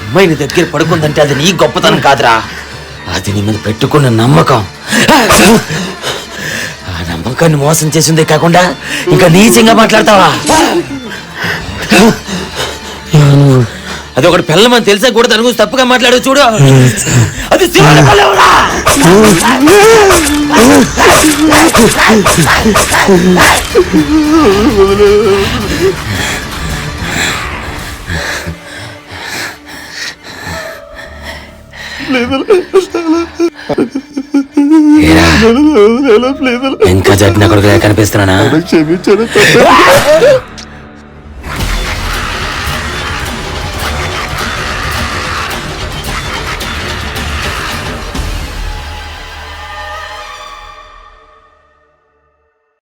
అమ్మాయిని దగ్గర పడుకుందంటే అది నీ గొప్పతనం కాదురా, అది నీ మీద పెట్టుకున్న నమ్మకం. ఆ నమ్మకాన్ని మోసం చేసిందే కాకుండా ఇంకా నీచంగా మాట్లాడతావా? అది ఒకటి పిల్లమని తెలిసా కూడా దాని గురించి తప్పుగా మాట్లాడు చూడు. అది ఇంకా జడ్న కొడుకు కనిపిస్తున్నానా?